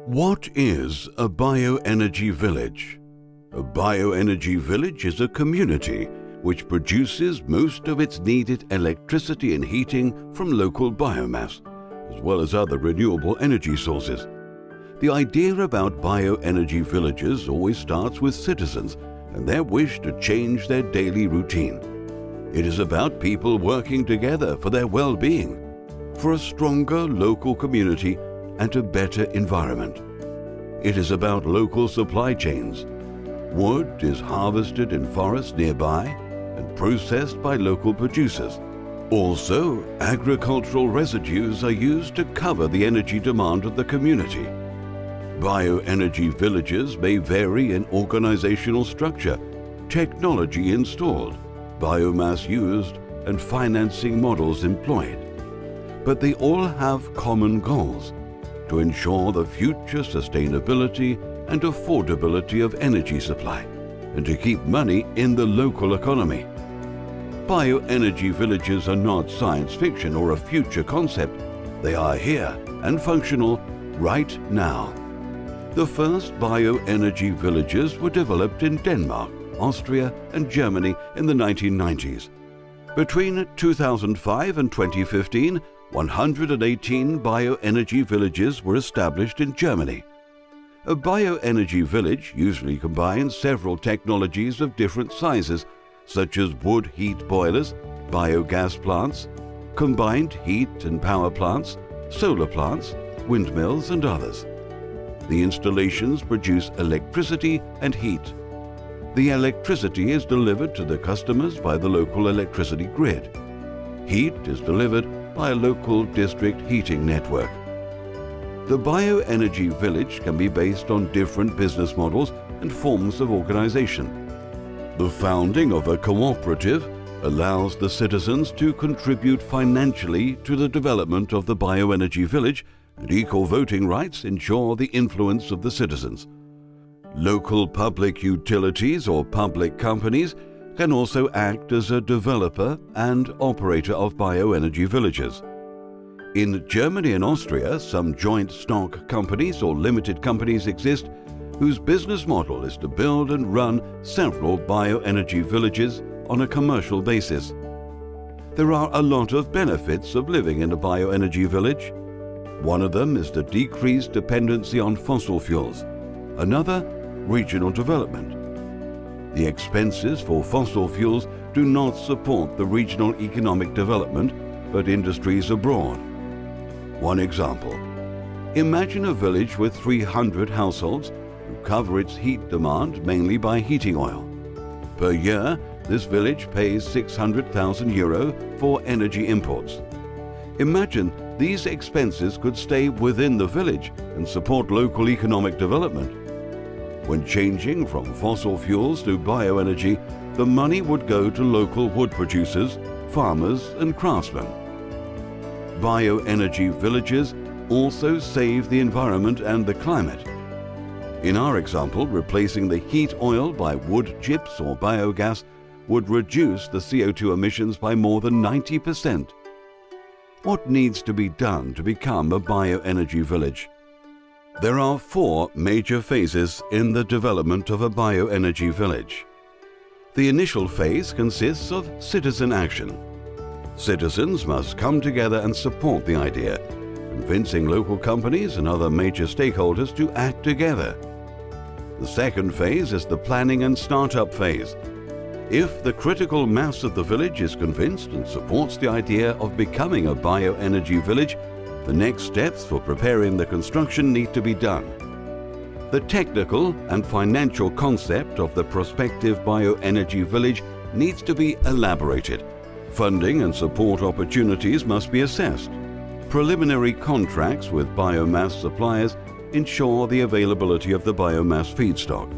What is a bioenergy village? A bioenergy village is a community which produces most of its needed electricity and heating from local biomass, as well as other renewable energy sources. The idea about bioenergy villages always starts with citizens and their wish to change their daily routine. It is about people working together for their well-being, for a stronger local community and a better environment. It is about local supply chains. Wood is harvested in forests nearby and processed by local producers. Also, agricultural residues are used to cover the energy demand of the community. Bioenergy villages may vary in organizational structure, technology installed, biomass used, and financing models employed. But they all have common goals: to ensure the future sustainability and affordability of energy supply, and to keep money in the local economy. Bioenergy villages are not science fiction or a future concept. They are here and functional right now. The first bioenergy villages were developed in Denmark, Austria, and Germany in the 1990s. Between 2005 and 2015, 118 bioenergy villages were established in Germany. A bioenergy village usually combines several technologies of different sizes, such as wood heat boilers, biogas plants, combined heat and power plants, solar plants, windmills, and others. The installations produce electricity and heat. The electricity is delivered to the customers by the local electricity grid. Heat is delivered by a local district heating network. The bioenergy village can be based on different business models and forms of organization. The founding of a cooperative allows the citizens to contribute financially to the development of the bioenergy village, and eco-voting rights ensure the influence of the citizens. Local public utilities or public companies can also act as a developer and operator of bioenergy villages. In Germany and Austria, some joint stock companies or limited companies exist whose business model is to build and run several bioenergy villages on a commercial basis. There are a lot of benefits of living in a bioenergy village. One of them is the decreased dependency on fossil fuels. Another, regional development. The expenses for fossil fuels do not support the regional economic development, but industries abroad. One example: imagine a village with 300 households who cover its heat demand mainly by heating oil. Per year, this village pays €600,000 for energy imports. Imagine these expenses could stay within the village and support local economic development. When changing from fossil fuels to bioenergy, the money would go to local wood producers, farmers, and craftsmen. Bioenergy villages also save the environment and the climate. In our example, replacing the heat oil by wood chips or biogas would reduce the CO2 emissions by more than 90%. What needs to be done to become a bioenergy village? There are 4 major phases in the development of a bioenergy village. The initial phase consists of citizen action. Citizens must come together and support the idea, convincing local companies and other major stakeholders to act together. The second phase is the planning and startup phase. If the critical mass of the village is convinced and supports the idea of becoming a bioenergy village, the next steps for preparing the construction need to be done. The technical and financial concept of the prospective bioenergy village needs to be elaborated. Funding and support opportunities must be assessed. Preliminary contracts with biomass suppliers ensure the availability of the biomass feedstock.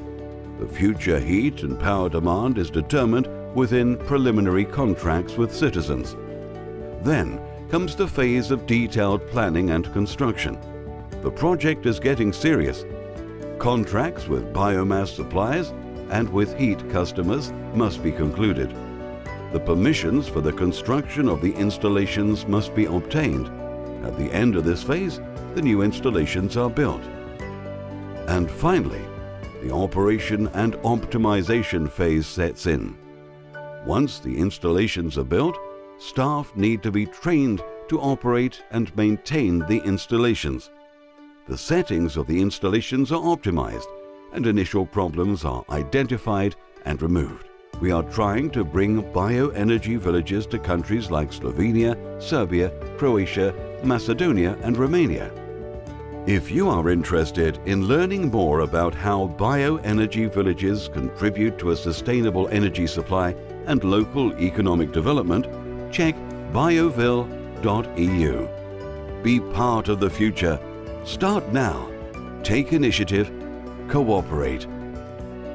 The future heat and power demand is determined within preliminary contracts with citizens. Then comes the phase of detailed planning and construction. The project is getting serious. Contracts with biomass suppliers and with heat customers must be concluded. The permissions for the construction of the installations must be obtained. At the end of this phase, the new installations are built. And finally, the operation and optimization phase sets in. Once the installations are built, staff need to be trained to operate and maintain the installations. The settings of the installations are optimized and initial problems are identified and removed. We are trying to bring bioenergy villages to countries like Slovenia, Serbia, Croatia, Macedonia and Romania. If you are interested in learning more about how bioenergy villages contribute to a sustainable energy supply and local economic development, check biovill.eu. Be part of the future. Start now. Take initiative. Cooperate.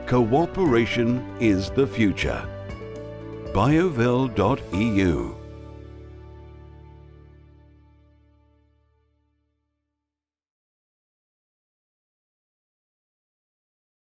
Cooperation is the future. Biovill.eu